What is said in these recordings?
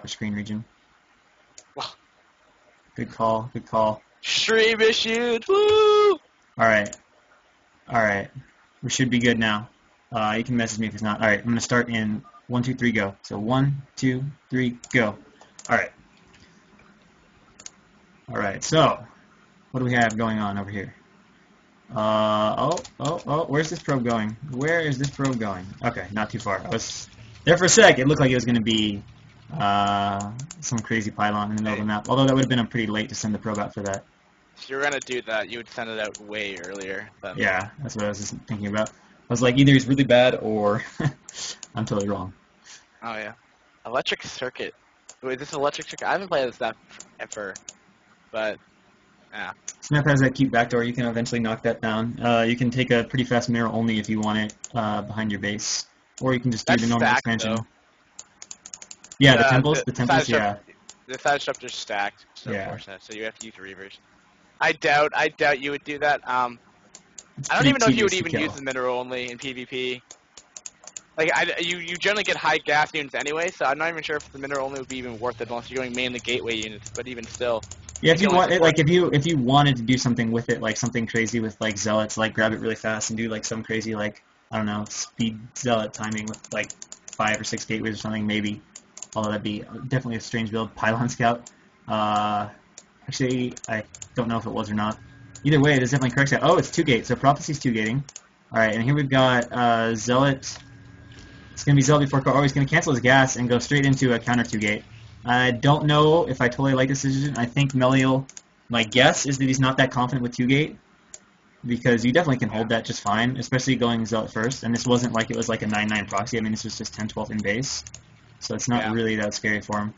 screen region. Well, Good call. Good call. stream issued. Woo! Alright. Alright. We should be good now. You can message me if it's not. Alright, I'm going to start in 1, 2, 3, go. So 1, 2, 3, go. Alright. Alright, so what do we have going on over here? Where's this probe going? Where is this probe going? Okay, not too far. I was there for a sec. It looked like it was going to be some crazy pylon in the middle of the map. Although that would have been pretty late to send the probe out for that. If you were gonna do that, you would send it out way earlier. Yeah, that's what I was just thinking about. I was like, either he's really bad or I'm totally wrong. Oh yeah, electric circuit. Wait, this is electric circuit. I haven't played this stuff ever, but yeah. Snap has that cute backdoor. You can eventually knock that down. You can take a pretty fast mirror only if you want it behind your base, or you can just do That's the normal stacked, expansion. though. Yeah, the temples, side yeah. The side structure's stacked, so Yeah. unfortunate. So you have to use the reavers. I doubt you would do that. I It's don't pretty even know if you would tedious to even kill. use the mineral only in PvP. Like, you generally get high gas units anyway, so I'm not even sure if the mineral only would be even worth it unless you're going mainly gateway units. But even still, Yeah, if you can want, only like, if you wanted to do something with it, like something crazy with like zealots, like grab it really fast and do like some crazy like I don't know speed zealot timing with like 5 or 6 gateways or something, maybe. Although that'd be definitely a strange build. Pylon scout. Actually, I don't know if it was or not. Either way, there's definitely correct scout. Oh, it's 2 gates. So prophecy's 2 gating. All right, and here we've got zealot. It's gonna be zealot before core. Oh, he's gonna cancel his gas and go straight into a counter 2 gate. I don't know if I totally like this decision. I think Meliel, my guess is that he's not that confident with 2 gate because you definitely can hold that just fine, especially going zealot first. And this wasn't like it was like a 9-9 proxy. I mean, this was just 10-12 in base, so it's not really that scary for him.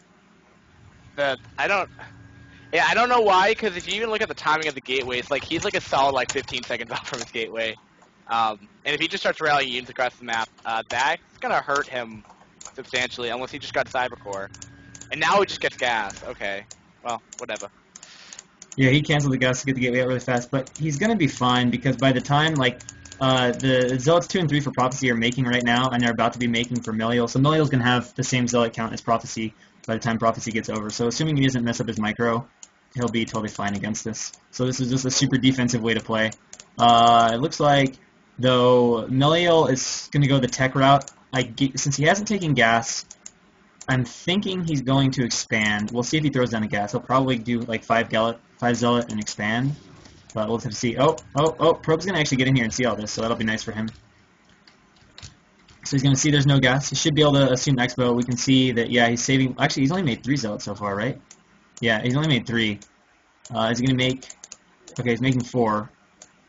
I don't know why, because if you even look at the timing of the gateway, it's like he's like a solid like 15 seconds off from his gateway. And if he just starts rallying units across the map, that's gonna hurt him substantially unless he just got Cybercore. And now he just gets gas. Okay, well, whatever. Yeah, he canceled the gas to get the gateway out really fast, but he's gonna be fine because by the time like the zealots 2 and 3 for prophecy are making right now, and they're about to be making for Meliel, so Meliel's gonna have the same zealot count as prophecy by the time prophecy gets over. So assuming he doesn't mess up his micro, he'll be totally fine against this. So this is just a super defensive way to play. It looks like though Meliel is gonna go the tech route. Since he hasn't taken gas, I'm thinking he's going to expand. We'll see if he throws down the gas. He'll probably do like 5 zealot and expand. But we'll have to see. Oh, Probe's going to actually get in here and see all this, so that'll be nice for him. So he's going to see there's no gas. He should be able to assume Expo. We can see that, yeah, he's saving. Actually, he's only made 3 zealots so far, right? Yeah, he's only made 3. Is he going to make... Okay, he's making 4.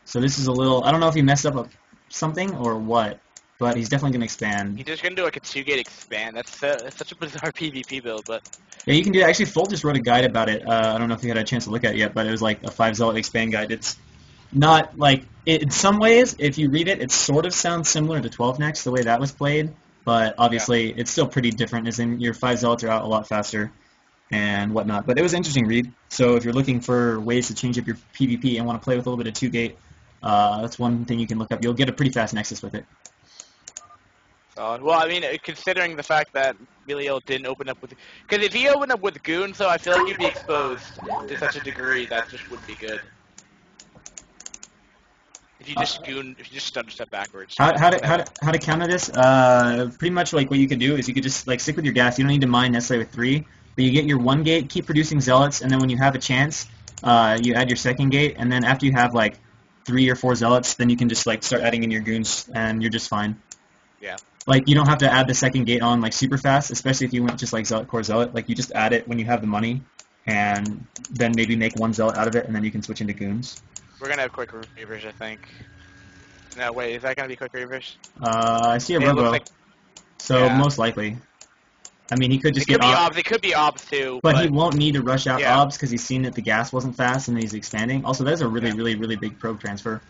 So this is a little... I don't know if he messed up something or what. But he's definitely going to expand. He's just going to do like a 2-gate expand. That's such a bizarre PvP build, but... Yeah, you can do that. Actually, Fold just wrote a guide about it. I don't know if you had a chance to look at it yet, but it was like a 5 zealot expand guide. It's not like... in some ways, if you read it, it sort of sounds similar to 12 Next, the way that was played. But obviously, it's still pretty different, as in your 5 zealots are out a lot faster and whatnot. But it was an interesting read. So if you're looking for ways to change up your PvP and want to play with a little bit of 2-gate, that's one thing you can look up. You'll get a pretty fast Nexus with it. Well, I mean, considering the fact that Meliel didn't open up with... Because if he opened up with Goons, though, I feel like you'd be exposed to such a degree that just wouldn't be good. If you just stutter step backwards. How to counter this? Pretty much like what you could do is you could just like stick with your gas. You don't need to mine necessarily with 3, but you get your 1 gate, keep producing zealots, and then when you have a chance, you add your 2nd gate, and then after you have like 3 or 4 zealots, then you can just like start adding in your goons, and you're just fine. Yeah. Like, you don't have to add the 2nd gate on, like, super fast, especially if you went just, like, Zealot Core Zealot. Like, you just add it when you have the money, and then maybe make 1 Zealot out of it, and then you can switch into Goons. We're going to have quick reavers, I think. No, wait, is that going to be quick reavers? I see a Robo, like, so most likely. I mean, he could just get obs. It could be obs, too. But he won't need to rush out obs, because he's seen that the gas wasn't fast, and he's expanding. Also, that's a really big probe transfer.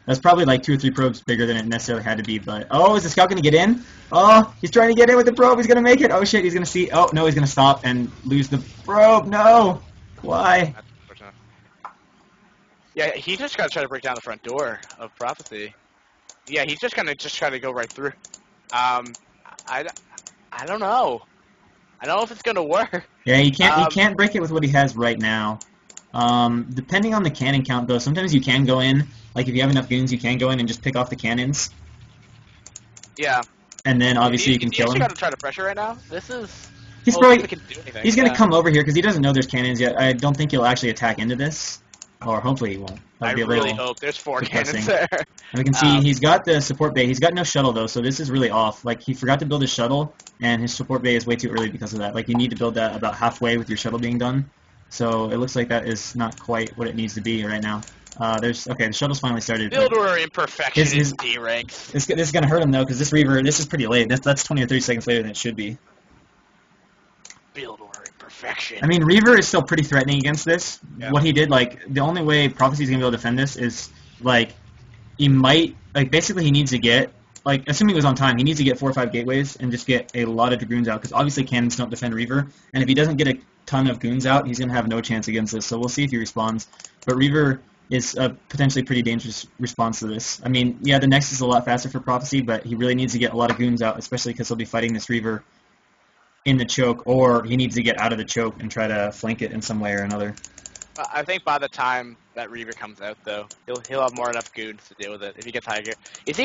That's probably like 2 or 3 probes bigger than it necessarily had to be, but... Oh, is the scout going to get in? Oh, he's trying to get in with the probe. He's going to make it. Oh, shit, he's going to see... Oh, no, he's going to stop and lose the probe. No! Why? Yeah, he's just got to try to break down the front door of Prophecy. Yeah, he's just going to try to go right through. I don't know. I don't know if it's gonna work. Yeah, he can't break it with what he has right now. Depending on the cannon count, though, sometimes you can go in. Like if you have enough goons, you can go in and just pick off the cannons. Yeah. And then obviously you can kill him. He's actually got to try to pressure right now. This is. He's probably he's gonna come over here because he doesn't know there's cannons yet. I don't think he'll actually attack into this, or hopefully he won't. I really hope there's 4 cannons there. And we can see he's got the support bay. He's got no shuttle though, so this is really off. Like he forgot to build his shuttle, and his support bay is way too early because of that. Like you need to build that about halfway with your shuttle being done. So it looks like that is not quite what it needs to be right now. The shuttle's finally started. Build order imperfection is D ranks. This is gonna hurt him though, because this Reaver, this is pretty late. That's 20 or 30 seconds later than it should be. Build order imperfection. I mean, Reaver is still pretty threatening against this. Yeah. What he did, like, the only way Prophecy's gonna be able to defend this is, like, he might, like, basically he needs to get, like, assuming it was on time, he needs to get 4 or 5 gateways and just get a lot of Dragoons out, because obviously cannons don't defend Reaver, and if he doesn't get a ton of goons out, he's gonna have no chance against this, so we'll see if he responds. But Reaver is a potentially pretty dangerous response to this. I mean, yeah, the Nexus is a lot faster for Prophecy, but he really needs to get a lot of goons out, especially because he'll be fighting this Reaver in the choke, or he needs to get out of the choke and try to flank it in some way or another. I think by the time that Reaver comes out, though, he'll have more enough goons to deal with it. If he gets higher, is he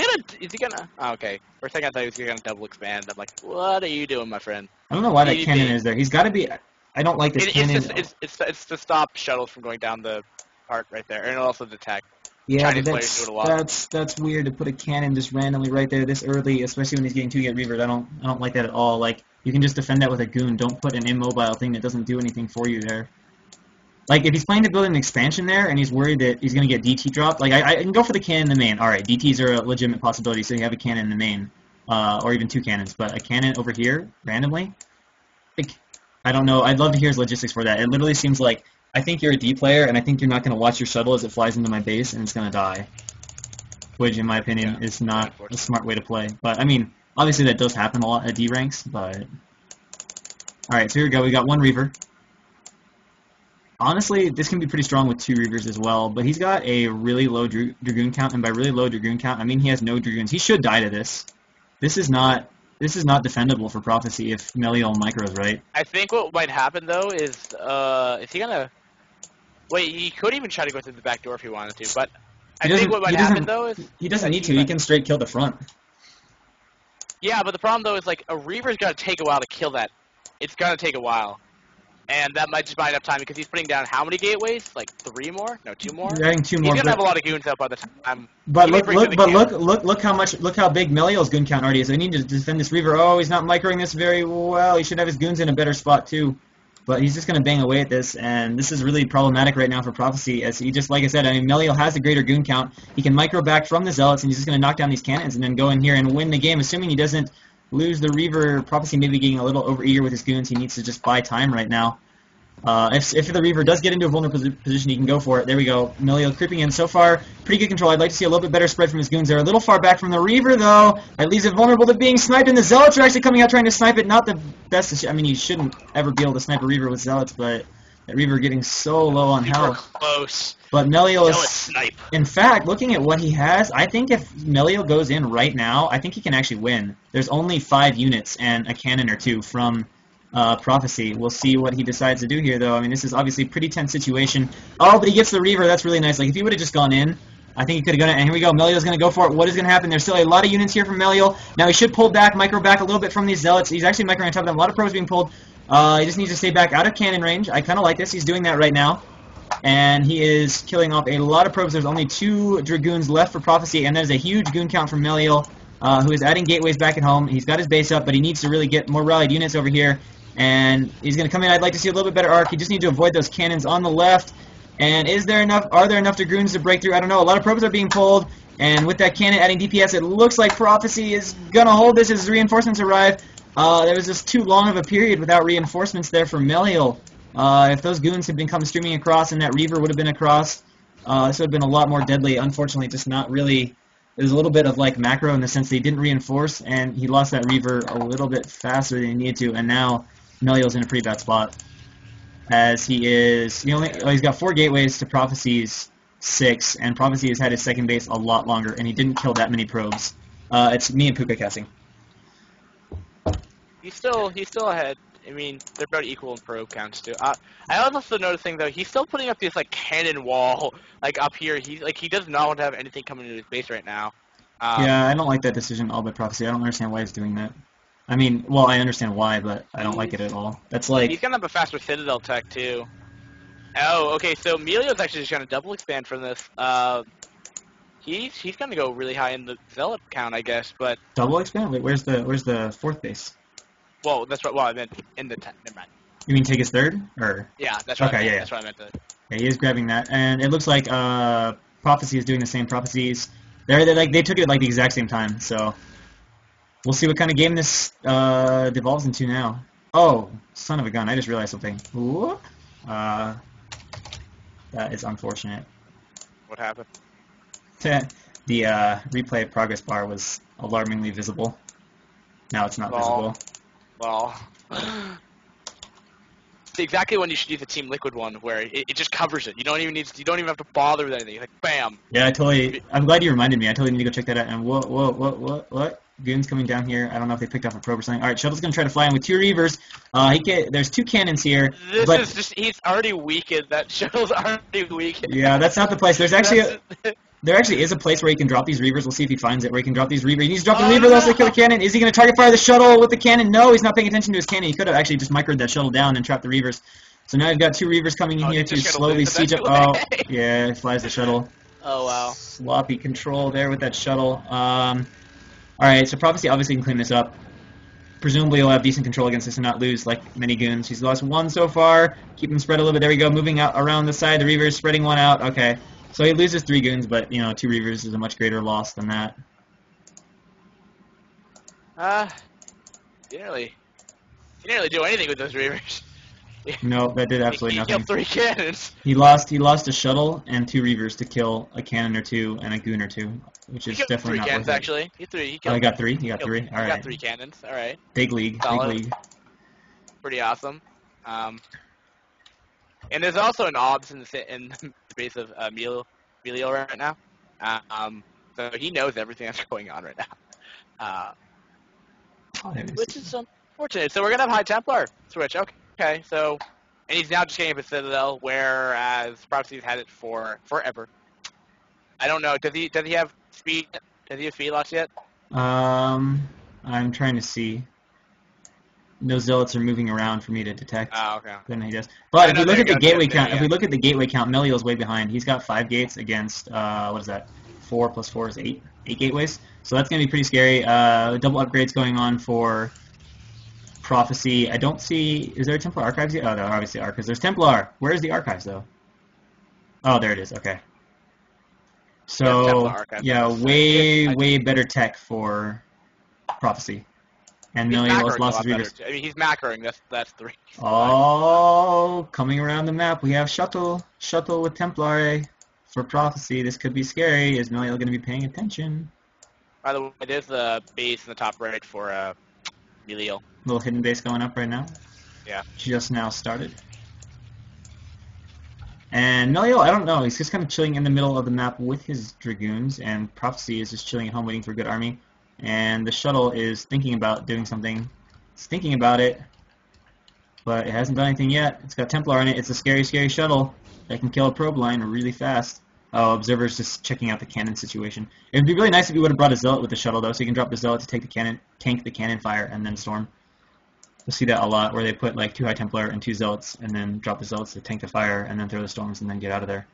gonna? Oh, okay. For a second, I thought he was gonna double expand. I'm like, what are you doing, my friend? I don't know why that cannon is there. He's got to be. I don't like this cannon. It's to stop shuttles from going down the part right there, and also detect. Yeah, Chinese players do it a lot. That's weird to put a cannon just randomly right there this early, especially when he's getting 2-gate Reavers. I don't like that at all. Like, you can just defend that with a goon. Don't put an immobile thing that doesn't do anything for you there. Like, if he's planning to build an expansion there and he's worried that he's going to get DT dropped, like, I can go for the cannon in the main. Alright, DTs are a legitimate possibility, so you have a cannon in the main. Or even 2 cannons. But a cannon over here, randomly? Like, I don't know. I'd love to hear his logistics for that. It literally seems like, I think you're a D player, and I think you're not going to watch your shuttle as it flies into my base, and it's going to die. Which, in my opinion, is not a smart way to play. But, I mean, obviously that does happen a lot at D ranks, but... Alright, so here we go. We got 1 Reaver. Honestly, this can be pretty strong with 2 Reavers as well, but he's got a really low Dragoon count, and by really low Dragoon count, I mean he has no Dragoons. He should die to this. This is not defendable for Prophecy if Meliel micros right. I think what might happen, though, is he gonna... Wait, he could even try to go through the back door if he wanted to, but I think what might happen, though, is... He doesn't need to. He can straight kill the front. Yeah, but the problem, though, is, like, a Reaver's gonna take a while to kill that. It's gonna take a while. And that might just buy enough time, because he's putting down how many gateways? Like 3 more? No, 2 more? He's adding 2 more. He's gonna have a lot of goons out by the time. But look how big Meliel's goon count already is. So we need to defend this Reaver. Oh, he's not microing this very well. He should have his goons in a better spot too. But he's just gonna bang away at this, and this is really problematic right now for Prophecy. As he just, like I said, I mean, Meliel has a greater goon count. He can micro back from the Zealots, and he's just gonna knock down these cannons and then go in here and win the game, assuming he doesn't lose the Reaver. Prophecy maybe getting a little overeager with his goons. He needs to just buy time right now. If the Reaver does get into a vulnerable position, he can go for it. There we go. Meliel creeping in so far. Pretty good control. I'd like to see a little bit better spread from his goons there. A little far back from the Reaver, though. That leaves it vulnerable to being sniped, and the Zealots are actually coming out trying to snipe it. Not the best. I mean, you shouldn't ever be able to snipe a Reaver with Zealots, but that Reaver getting so low on health. Close. But Meliel is... snipe. In fact, looking at what he has, I think if Meliel goes in right now, I think he can actually win. There's only 5 units and a cannon or 2 from... Prophecy. We'll see what he decides to do here, though. I mean, this is obviously a pretty tense situation. Oh, but he gets the Reaver. That's really nice. Like, if he would have just gone in, I think he could have gone in. And here we go. Meliel's going to go for it. What is going to happen? There's still a lot of units here from Meliel. Now, he should pull back, micro back a little bit from these Zealots. He's actually microing on top of them. A lot of probes being pulled. He just needs to stay back out of cannon range. I kind of like this. He's doing that right now. And he is killing off a lot of probes. There's only 2 Dragoons left for Prophecy, and that is a huge goon count from Meliel, who is adding gateways back at home. He's got his base up, but he needs to really get more rallied units over here. And he's going to come in. I'd like to see a little bit better arc. He just needs to avoid those cannons on the left. And are there enough Dragoons to break through? I don't know. A lot of probes are being pulled. And with that cannon adding DPS, it looks like Prophecy is going to hold this as reinforcements arrive. There was just too long of a period without reinforcements there for Meliel. If those goons had been come streaming across and that Reaver would have been across, this would have been a lot more deadly. Unfortunately, just not really... There's a little bit of like macro in the sense that he didn't reinforce, and he lost that Reaver a little bit faster than he needed to, and now Meliel's in a pretty bad spot. As he is, he's got 4 gateways to Prophecy's 6, and Prophecy has had his second base a lot longer, and he didn't kill that many probes. It's me and Puka casting. He's still ahead I mean, they're about equal in probe counts too. I was also noticing though he's still putting up this like cannon wall like up here. He does not want to have anything coming into his base right now. Yeah, I don't like that decision all by Prophecy. I don't understand why he's doing that. I mean, well, I understand why, but I don't like it at all. That's like... He's gonna have a faster Citadel tech too. Oh, okay, so Melio's actually just gonna double expand from this. He's gonna go really high in the Zealot count, I guess, but... Double expand? Wait, where's the fourth base? Well, that's what, well, I meant in the never mind. You mean take his third? Or... Yeah, that's what okay, I meant. yeah. That's what I meant to... Yeah, he is grabbing that, and it looks like Prophecy is doing the same. Prophecies. They took it at like the exact same time, so... We'll see what kind of game this devolves into now. Oh, son of a gun, I just realized something. Whoop. That is unfortunate. What happened? The replay progress bar was alarmingly visible. Now it's not visible. Well, it's exactly when you should use the Team Liquid one, where it just covers it. You don't even have to bother with anything. It's like bam. Yeah, I'm glad you reminded me. I totally need to go check that out. And what? Goons coming down here. I don't know if they picked up a probe or something. All right, Shuttle's gonna try to fly in with 2 Reavers. There's 2 cannons here. He's already weakened. That Shuttle's already weakened. Yeah, that's not the place. There actually is a place where he can drop these Reavers. We'll see if he finds it, where he can drop these Reavers. He needs to drop the Reaver, though, so they kill the cannon. Is he going to target fire the shuttle with the cannon? No, he's not paying attention to his cannon. He could have actually just microed that shuttle down and trapped the Reavers. So now you've got 2 Reavers coming in here to slowly siege up. Oh, yeah, he flies the shuttle. Oh, wow. Sloppy control there with that shuttle. Alright, so Prophecy obviously can clean this up. Presumably he'll have decent control against this and not lose like many goons. He's lost 1 so far. Keep him spread a little bit. There we go. Moving out around the side. The Reavers spreading 1 out. Okay. So he loses 3 goons, but, 2 Reavers is a much greater loss than that. Didn't really do anything with those Reavers. No, that did absolutely nothing. He killed 3 cannons. He lost a shuttle and 2 Reavers to kill a cannon or 2 and a goon or 2, which is definitely not worth it. 3 cannons, actually. He got 3? He got 3? Alright. He got 3 cannons, alright. Big league. Solid. Big league. Pretty awesome. And there's also an OBS in the base of Melio right now. So he knows everything that's going on right now. Which is unfortunate. So we're going to have High Templar switch. Okay, so... And he's now just getting a Citadel, whereas Prophecy's had it for forever. I don't know. Does he have speed? Does he have speed loss yet? I'm trying to see. No Zealots are moving around for me to detect. Oh, okay. Then he does. But if we look at the gateway count, Melio's way behind. He's got 5 gates against what is that? 4 plus 4 is 8. 8 gateways. So that's gonna be pretty scary. Double upgrades going on for Prophecy. I don't see. Is there a Templar Archives yet? Oh, there are obviously Archives. There's Templar. Where is the Archives though? Oh, there it is. Okay. So yeah, way better tech for Prophecy. And Melio's lost his Reavers. I mean, he's macroing. That's the reason. Oh, coming around the map, we have Shuttle with Templar for Prophecy. This could be scary. Is Melio going to be paying attention? By the way, there's a base in the top right for Melio. Little hidden base going up right now. Yeah. Just now started. And Melio, I don't know. He's just kind of chilling in the middle of the map with his Dragoons, and Prophecy is just chilling at home waiting for a good army. And the shuttle is thinking about doing something. It's thinking about it, but it hasn't done anything yet. It's got Templar in it. It's a scary, scary shuttle that can kill a probe line really fast. Oh, Observer's just checking out the cannon situation. It would be really nice if he would have brought a Zealot with the shuttle, though, so he can drop the Zealot to take the cannon, tank the cannon fire, and then storm. You'll see that a lot, where they put like 2 High Templar and 2 Zealots, and then drop the Zealots to tank the fire, and then throw the storms, and then get out of there.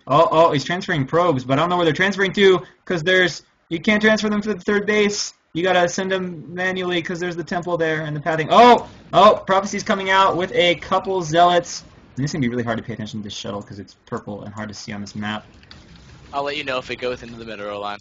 Oh, he's transferring probes, but I don't know where they're transferring to, because you can't transfer them to the 3rd base. You gotta send them manually, because there's the temple there, and the pathing. Oh, Prophecy's coming out with a couple Zealots. And this is going to be really hard to pay attention to this shuttle, because it's purple and hard to see on this map. I'll let you know if it goes into the middle line.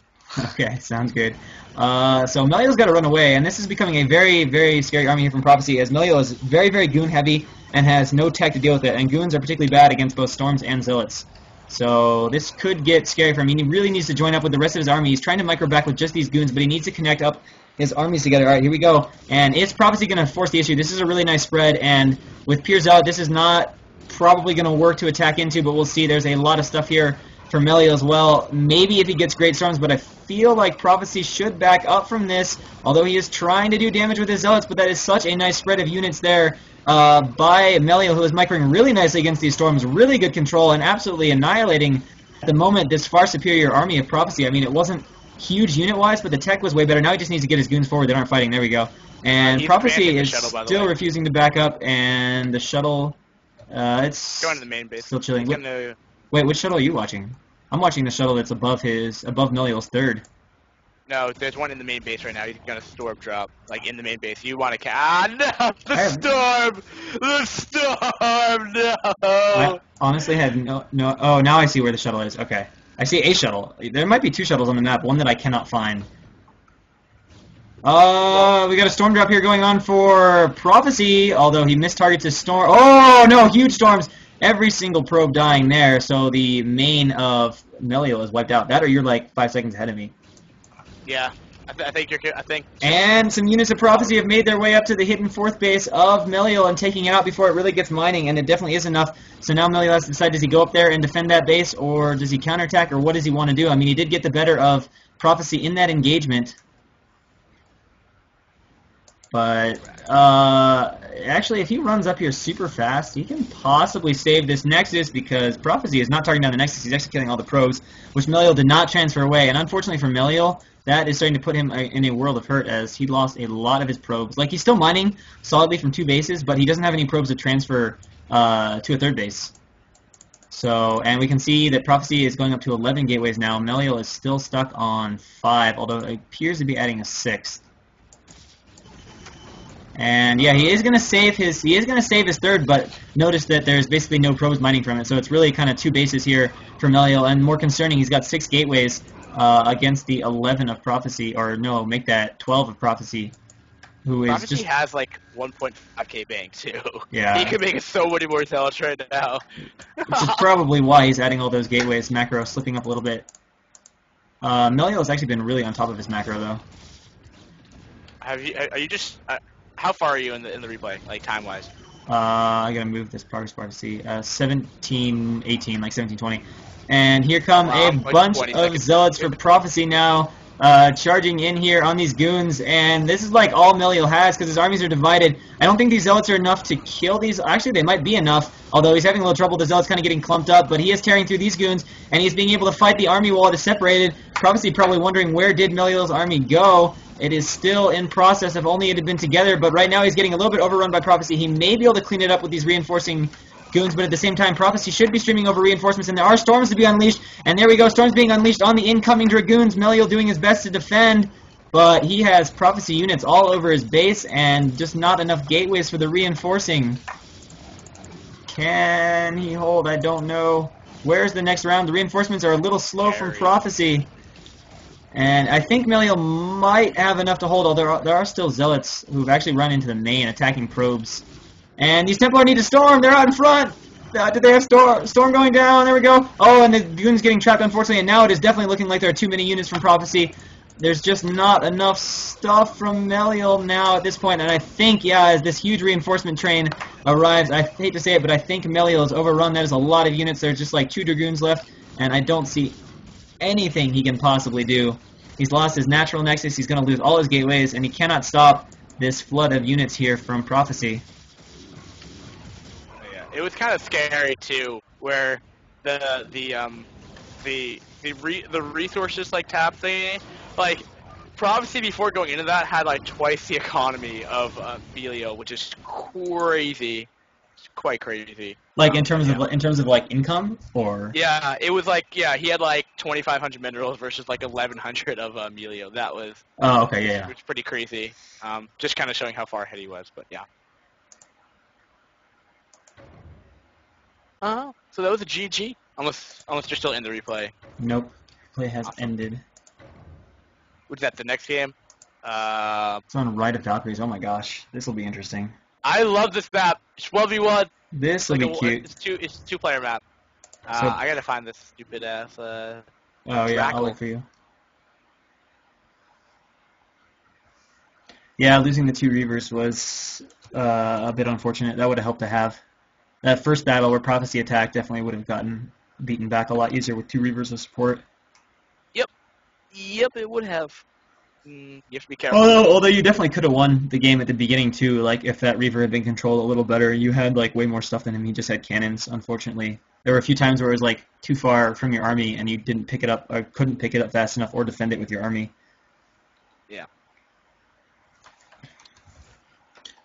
Okay, sounds good. So Melio's got to run away, and this is becoming a very, very scary army here from Prophecy, as Melio is very, very goon-heavy and has no tech to deal with it, and goons are particularly bad against both storms and Zealots. So this could get scary for him. He really needs to join up with the rest of his army. He's trying to micro back with just these goons, but he needs to connect up his armies together. All right, here we go. And is Prophecy going to force the issue? This is a really nice spread, and with Pure Zealot, this is not probably going to work to attack into, but we'll see. There's a lot of stuff here for Melio as well. Maybe if he gets Great Storms, but I feel like Prophecy should back up from this, although he is trying to do damage with his Zealots, but that is such a nice spread of units there by Melio, who is microing really nicely against these Storms. Really good control and absolutely annihilating, at the moment, this far superior army of Prophecy. I mean, it wasn't huge unit-wise, but the tech was way better. Now he just needs to get his goons forward that aren't fighting. There we go. And Prophecy is still refusing to back up, and the shuttle, it's going to the main base. Still chilling. Wait, which shuttle are you watching? I'm watching the shuttle that's above Melio's third. No, there's one in the main base right now. He's gonna storm drop, like in the main base. You want to no! The storm! No! I honestly had no. Oh, now I see where the shuttle is. Okay, I see a shuttle. There might be two shuttles on the map. One that I cannot find. We got a storm drop here going on for Prophecy, although he missed targets his storm. Oh no, huge storms! Every single probe dying there, so the main of Melio is wiped out. That or you're like 5 seconds ahead of me. Yeah, I think you're. And some units of Prophecy have made their way up to the hidden fourth base of Melio and taking it out before it really gets mining, and it definitely is enough. So now Melio has to decide, does he go up there and defend that base, or does he counterattack, or what does he want to do? I mean, he did get the better of Prophecy in that engagement. But, actually, if he runs up here super fast, he can possibly save this Nexus, because Prophecy is not targeting down the Nexus, he's actually killing all the probes, which Melio did not transfer away. And unfortunately for Melio, that is starting to put him in a world of hurt, as he lost a lot of his probes. Like, he's still mining solidly from 2 bases, but he doesn't have any probes to transfer to a third base. So, and we can see that Prophecy is going up to 11 gateways now. Melio is still stuck on 5, although it appears to be adding a 6th. And yeah, he is going to save his third, but notice that there's basically no probes mining from it, so it's really kind of 2 bases here for Melio. And more concerning, he's got 6 gateways against the 11 of Prophecy, or no, make that 12 of Prophecy, who is Prophecy just has like 1.5k bank too. Yeah, he could make so many more zealots right now. Which is probably why he's adding all those gateways. Macro slipping up a little bit. Melio has actually been really on top of his macro though. Are you just? How far are you in the replay, like time wise? I gotta move this progress bar to see. 17, 18, like 17, 20. And here come a bunch of zealots for Prophecy now, charging in here on these goons. And this is like all Melio has, because his armies are divided. I don't think these zealots are enough to kill these. Actually, they might be enough, although he's having a little trouble. The zealots kind of getting clumped up, but he is tearing through these goons, and he's being able to fight the army while it is separated. Prophecy probably wondering, where did Melio's army go? It is still in process, if only it had been together, but right now he's getting a little bit overrun by Prophecy. He may be able to clean it up with these reinforcing goons, but at the same time, Prophecy should be streaming over reinforcements, and there are storms to be unleashed, and there we go, storms being unleashed on the incoming Dragoons. Melio doing his best to defend, but he has Prophecy units all over his base, and just not enough gateways for the reinforcing. Can he hold? I don't know. Where's the next round? The reinforcements are a little slow from Prophecy. And I think Melio might have enough to hold, although there are still zealots who've actually run into the main, attacking probes. And these Templar need to storm. They're out in front. Did they have storm going down? There we go. Oh, and the goon's getting trapped, unfortunately. And now it is definitely looking like there are too many units from Prophecy. There's just not enough stuff from Melio now at this point. And I think, yeah, as this huge reinforcement train arrives, I hate to say it, but I think Melio is overrun. That is a lot of units. There's just like 2 Dragoons left, and I don't see anything he can possibly do. He's lost his natural nexus, he's going to lose all his gateways, and he cannot stop this flood of units here from Prophecy. Yeah, it was kind of scary too, where the resources like tap thingy, like Prophecy before going into that had like twice the economy of Melio, which is crazy. Quite crazy. Like in terms of like income, or yeah, it was like he had like 2,500 minerals versus like 1,100 of Melio. That was okay, yeah, which is pretty crazy. Just kind of showing how far ahead he was, but yeah. So that was a GG. Unless you're still in the replay. Nope, play has ended. What's that? The next game? It's on Rite of Valkyries. Oh my gosh, this will be interesting. I love this map. 12v1. This will be cute. It's a 2-player map. I gotta find this stupid ass. Oh yeah, I'll wait for you. Yeah, losing the 2 Reavers was a bit unfortunate. That would have helped to have. That first battle where Prophecy attacked definitely would have gotten beaten back a lot easier with 2 Reavers of support. Yep, it would have. You have to be careful. Although you definitely could have won the game at the beginning too. Like if that Reaver had been controlled a little better, you had like way more stuff than him. He just had cannons. Unfortunately, there were a few times where it was like too far from your army and you didn't pick it up or couldn't pick it up fast enough or defend it with your army. Yeah.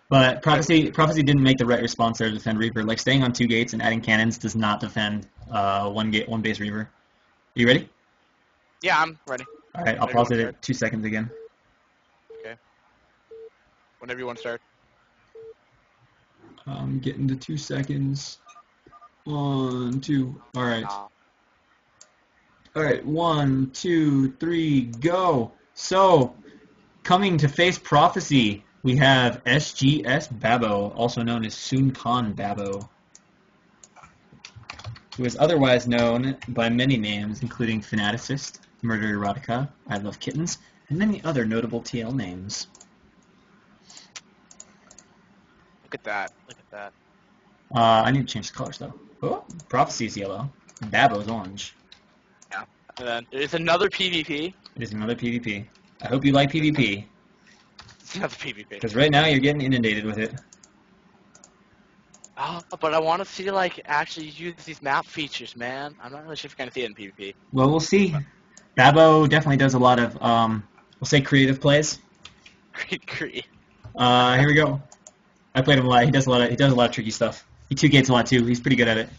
But Prophecy didn't make the right response there to defend Reaver. Like staying on 2 gates and adding cannons does not defend one base Reaver. Are you ready? Yeah, I'm ready. All right, I'll pause it at 2 seconds again. Okay. Whenever you want to start. Getting to 2 seconds. 1, 2. All right. All right. 1, 2, 3, go. So, coming to face Prophecy, we have SGS Babo, also known as Sun Khan Babo, who is otherwise known by many names, including Fanaticist, Murder Erotica, I Love Kittens, and many other notable TL names. Look at that. Look at that. I need to change the colors, though. Oh, Prophecy is yellow. Babo's orange. Yeah. And then there's another PvP. It is another PvP. I hope you like PvP, It's another PvP. because right now you're getting inundated with it. Oh, but I want to see, like, actually use these map features, man. I'm not really sure if you're going to see it in PvP. Well, we'll see. Babo definitely does a lot of, we'll say creative plays. Agree. Here we go. I played him a lot. He does a lot of tricky stuff. He 2 gates a lot too. He's pretty good at it.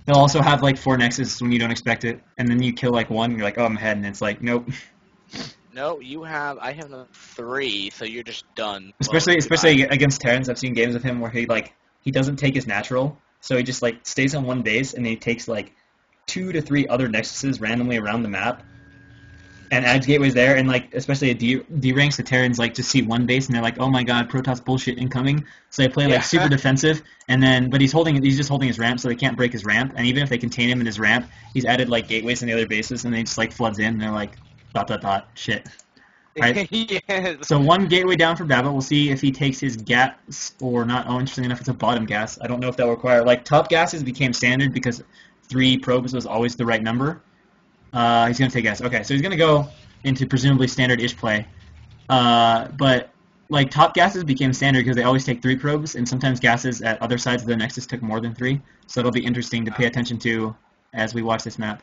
He'll also have like 4 nexus when you don't expect it, and then you kill like 1, and you're like, oh, I'm ahead, and it's like, nope. No, I have another 3, so you're just done. Especially against Terrans, I've seen games of him where he doesn't take his natural, so he just like stays on 1 base, and he takes like 2 to 3 other nexuses randomly around the map, and adds gateways there, and like especially at D ranks, the Terrans like just see 1 base, and they're like, oh my god, Protoss bullshit incoming. So they play like super defensive, and then but he's just holding his ramp, so they can't break his ramp, and even if they contain him in his ramp, he's added like gateways in the other bases, and they just like floods in, and they're like, ... shit. Right? Yes. So 1 gateway down for Baba. We'll see if he takes his gas or not. Oh, interesting enough, it's a bottom gas. I don't know if that will require... Like, top gases became standard because 3 probes was always the right number. He's going to take gas. Okay, so he's going to go into presumably standard-ish play. But, like, top gases became standard because they always take 3 probes, and sometimes gases at other sides of the Nexus took more than 3. So it'll be interesting to pay attention to as we watch this map.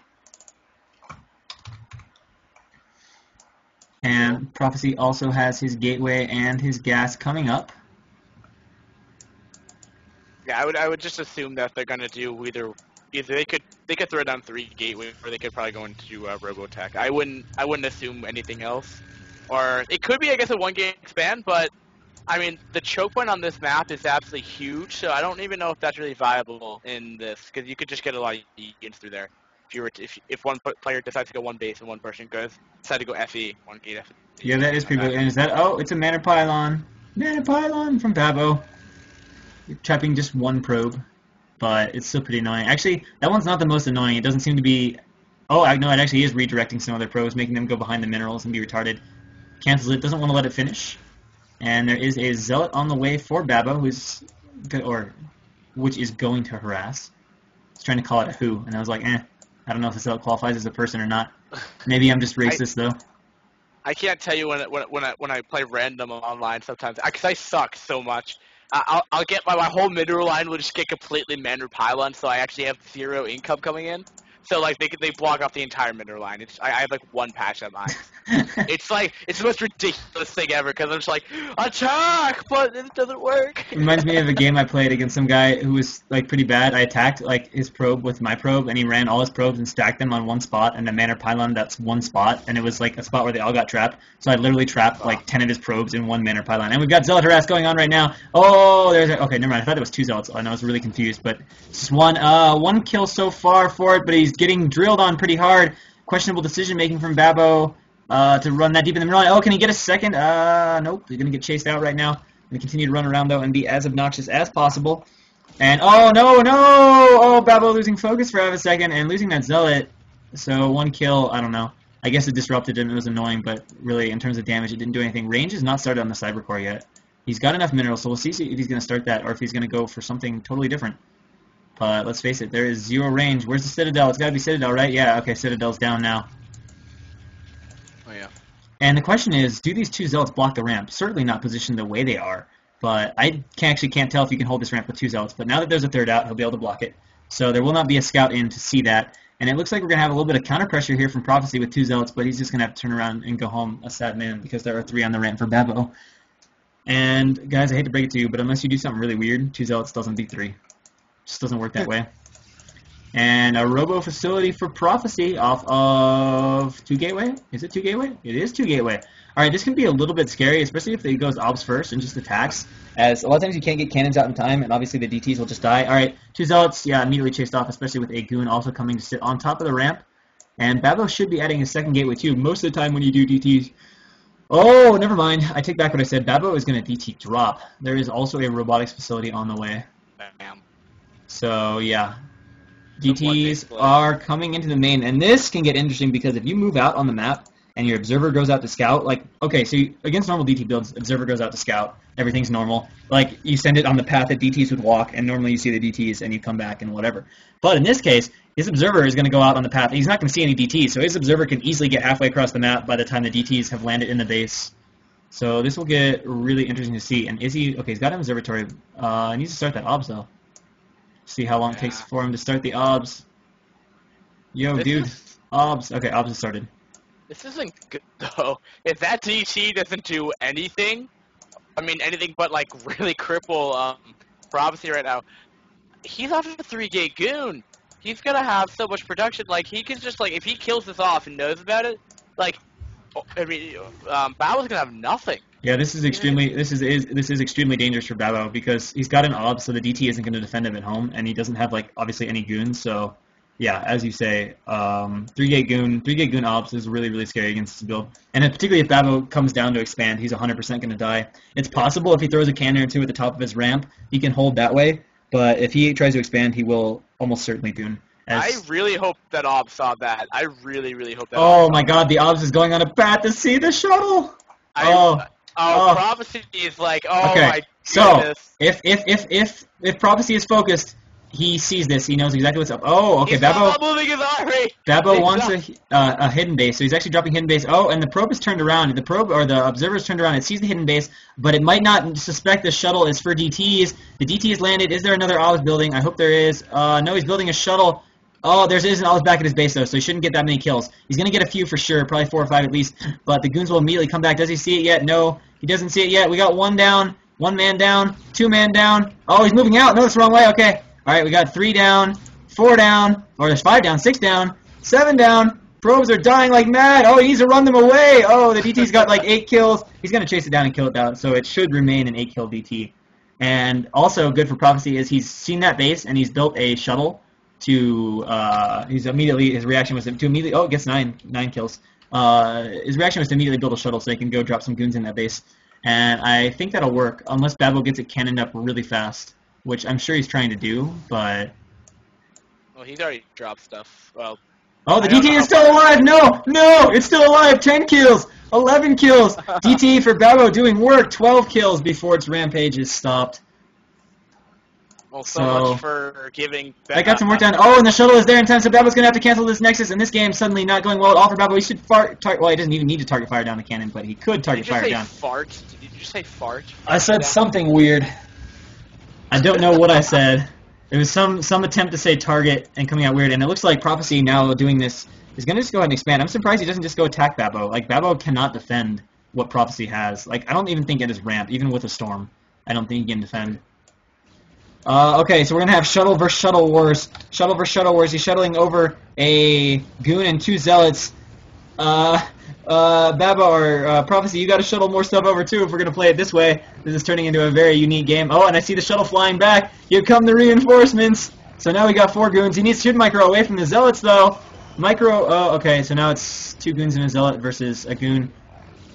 And Prophecy also has his gateway and his gas coming up. Yeah, I would just assume that they're gonna do either they could throw down 3 gateways, or they could probably go into Robotech. I wouldn't assume anything else. Or it could be, I guess, a 1 gate expand, but I mean the choke point on this map is absolutely huge, so I don't even know if that's really viable in this, because you could just get a lot of units through there. If one player decides to go 1 base and 1 person decide to go FE, 1 gate FE. Yeah, that is pretty good. And is that... Oh, it's a Mana Pylon. Mana Pylon from Babo. You're trapping just 1 probe, but it's still pretty annoying. Actually, that one's not the most annoying. It doesn't seem to be... Oh, no, it actually is redirecting some other probes, making them go behind the minerals and be retarded. Cancels it, doesn't want to let it finish. And there is a Zealot on the way for Babo, which is going to harass. I was trying to call it a who, and I was like, I don't know if the Zealot qualifies as a person or not. Maybe I'm just racist, though. I can't tell you when I play random online sometimes, because I suck so much. I'll get my whole middle line will just get completely Mandarin Pylon, so I actually have 0 income coming in. So like they block off the entire middle line. I have like 1 patch at mine. It's like it's the most ridiculous thing ever, because I'm just like, attack, but it doesn't work. Reminds me of a game I played against some guy who was like pretty bad. I attacked like his probe with my probe, and he ran all his probes and stacked them on 1 spot, and the Manor Pylon, that's 1 spot, and it was like a spot where they all got trapped. So I literally trapped like 10 of his probes in 1 Manor Pylon. And we've got Zealot harass going on right now. Oh, okay, never mind. I thought it was 2 Zealots. I know, I was really confused, but it's just 1 kill so far for it, but he's getting drilled on pretty hard. Questionable decision making from Babo. To run that deep in the middle. Oh, can he get a second? Nope. He's going to get chased out right now. Going to continue to run around, though, and be as obnoxious as possible. And, oh, no! Oh, Babo losing focus for half a second and losing that Zealot. So, 1 kill, I don't know. I guess it disrupted him. It was annoying, but really, in terms of damage, it didn't do anything. Range is not started on the Cybercore yet. He's got enough minerals, so we'll see if he's going to start that or if he's going to go for something totally different. But let's face it, there is 0 range. Where's the Citadel? It's got to be Citadel, right? Yeah, okay, Citadel's down now. Oh, yeah. And the question is, do these 2 Zealots block the ramp? Certainly not positioned the way they are. But I can't tell if you can hold this ramp with 2 Zealots. But now that there's a 3rd out, he'll be able to block it. So there will not be a scout in to see that. And it looks like we're going to have a little bit of counter pressure here from Prophecy with 2 Zealots, but he's just going to have to turn around and go home a sad man because there are 3 on the ramp for Babo. And guys, I hate to break it to you, but unless you do something really weird, 2 Zealots doesn't beat 3. Just doesn't work that way. And a Robo facility for Prophecy off of 2 Gateway? Is it 2 Gateway? It is 2 Gateway. Alright, this can be a little bit scary, especially if he goes obs first and just attacks, as a lot of times you can't get cannons out in time, and obviously the DTs will just die. Alright, 2 Zealots, yeah, immediately chased off, especially with a Goon also coming to sit on top of the ramp. And Babo should be adding a 2nd Gateway too. Most of the time when you do DTs... Oh, never mind. I take back what I said. Babo is going to DT drop. There is also a robotics facility on the way. Bam. So, yeah. DTs are coming into the main, and this can get interesting because if you move out on the map and your observer goes out to scout, like, okay, so against normal DT builds, observer goes out to scout, everything's normal. Like, you send it on the path that DTs would walk, and normally you see the DTs and you come back and whatever. But in this case, his observer is going to go out on the path. He's not going to see any DTs, so his observer can easily get halfway across the map by the time the DTs have landed in the base. So this will get really interesting to see. And is he... Okay, he's got an observatory. He needs to start that obs, though. See how long it takes for him to start the obs. Yo, dude. Obs. Okay, obs has started. This isn't good, though. If that DT doesn't do anything, I mean, anything but, like, really cripple Prophecy right now, he's off a 3-gate Goon. He's gonna have so much production. Like, he can just, like, if he kills this off and knows about it, like, I mean, Babo's gonna have nothing. Yeah, this is extremely dangerous for Babo because he's got an ob, so the DT isn't going to defend him at home, and he doesn't have like obviously any goons. So, yeah, as you say, 3-gate goon obs is really scary against this build, and particularly if Babo comes down to expand, he's 100% going to die. It's possible if he throws a cannon or 2 at the top of his ramp, he can hold that way, but if he tries to expand, he will almost certainly goon. I really hope that Ob saw that. I really hope that. Oh my God, the obs is going on a path to see the shuttle. Prophecy is like, oh okay. My goodness. So, if Prophecy is focused, he sees this. He knows exactly what's up. Oh, okay, he's Babo. not moving his army. Babo wants a hidden base, so he's actually dropping hidden base. Oh, and the probe is turned around. The probe, or the observer is turned around. It sees the hidden base, but it might not suspect the shuttle is for DTs. The DT is landed. Is there another obs building? I hope there is. No, he's building a shuttle. Oh, there is an obs back at his base, though, so he shouldn't get that many kills. He's going to get a few for sure, probably 4 or 5 at least, but the goons will immediately come back. Does he see it yet? No, he doesn't see it yet. We got 1 down, 1 man down, 2 man down. Oh, he's moving out. No, that's the wrong way. Okay. All right, we got 3 down, 4 down, or there's 5 down, 6 down, 7 down. Probes are dying like mad. Oh, he needs to run them away. Oh, the DT's got like 8 kills. He's going to chase it down and kill it down, so it should remain an 8-kill DT. And also good for Prophecy is he's seen that base, and he's built a shuttle to his reaction was to immediately it gets 9 kills. His reaction was to immediately build a shuttle so he can go drop some goons in that base, and I think that'll work unless Babo gets it cannoned up really fast, which I'm sure he's trying to do, but well, he's already dropped stuff. Well, oh, the DT is still alive. No, it's still alive. 10 kills, 11 kills. DT for Babo doing work. 12 kills before its rampage is stopped. Well, so much for giving... I got some work done. Oh, and the shuttle is there in time, so Babo's going to have to cancel this Nexus, and this game suddenly not going well at all for Babo. He should well, he doesn't even need to target fire down the cannon, but he could target fire down. Fart? Did you say fart? I said something weird. I don't know what I said. It was some attempt to say target and coming out weird, and it looks like Prophecy now doing this is going to just go ahead and expand. I'm surprised he doesn't just go attack Babo. Like, Babo cannot defend what Prophecy has. Like, I don't even think at his ramp, even with a storm, I don't think he can defend. Okay, so we're going to have Shuttle versus Shuttle Wars. Shuttle versus Shuttle Wars. He's shuttling over a Goon and 2 Zealots. Baba or Prophecy, you got to shuttle more stuff over too if we're going to play it this way. This is turning into a very unique game. Oh, and I see the shuttle flying back. Here come the reinforcements. So now we got 4 Goons. He needs to shoot Micro away from the Zealots, though. Micro, oh, okay, so now it's 2 Goons and a Zealot versus a Goon.